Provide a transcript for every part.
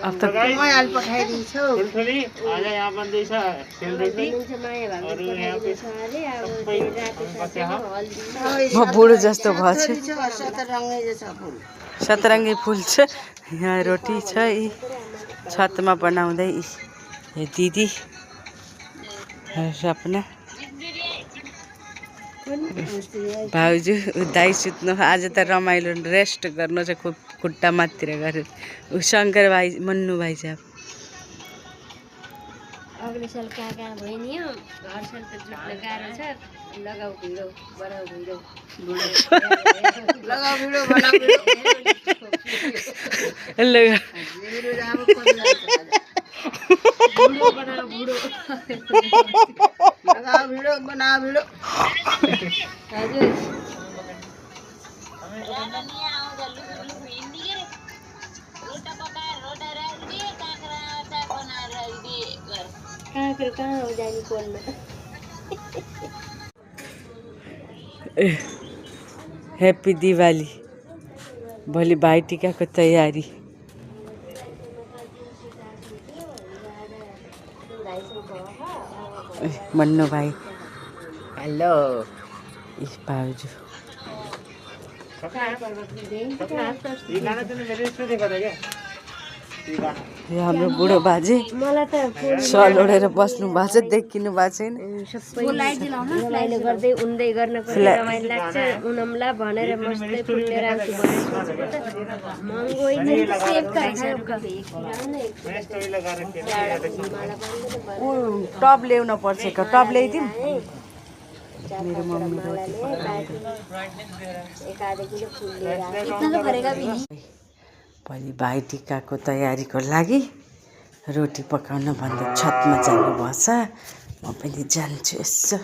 अब त मयाल पठाइदिन्छौ ठुल्ठुली आज यहाँ बन्दैछ सेलरोटी अरु यहाँ म बुढो जस्तो भएछ सतरङ्गी छ फुल सतरङ्गी फुल छ यहाँ रोटी छ यी छतमा बनाउँदै यो दिदी सपना भाउजू दाइ सुत्नु आज त रमाइलो रेस्ट गर्नु छ खुट्टा मातिर गरेर ऊ शङ्कर भाइ मन्नु भाइ साहब अगले साल कहाँ भयो नि हर साल त जुट्न गाह्रो छ लगाऊ भिडो बनाऊ भिडो लगाऊ भिडो बनाऊ भिडो बनाऊ भिडो लगाऊ भिडो बनाऊ भिडो हजुर कहाँ हो जानी कोलमा ह्याप्पी दिवाली भोलि भाइटिकाको तयारी मन्नु भाइ हेलो भाउजू यो हाम्रो बुढो बाजे सल ओढेर बस्नु भएको छ देखिनु भएको छैन उसलाई गर्दै उन्दै गर्न पनि रमाइलो लाग्छ उनमला भनेर मस्तै फुल्ने राख्छु महँगो ऊ टब ल्याउन पर्छ टब ल्याइदिउँ मेरो मम्मी भोलि भाइटिकाको तयारीको लागि रोटी पकाउन भन्दै छतमा जानुभएछ म पनि जान्छु यसो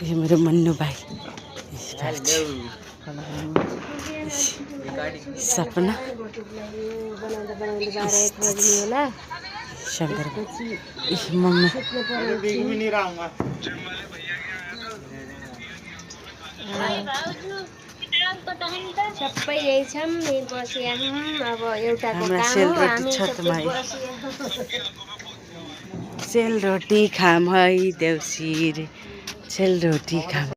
यो मेरो मन्नु भाइ सपना शङ्कर मम्मी सबै यही छौँ बसिया अब एउटाको सेलरोटी छतमा सेलरोटी खाम है देउसी सेलरोटी खाम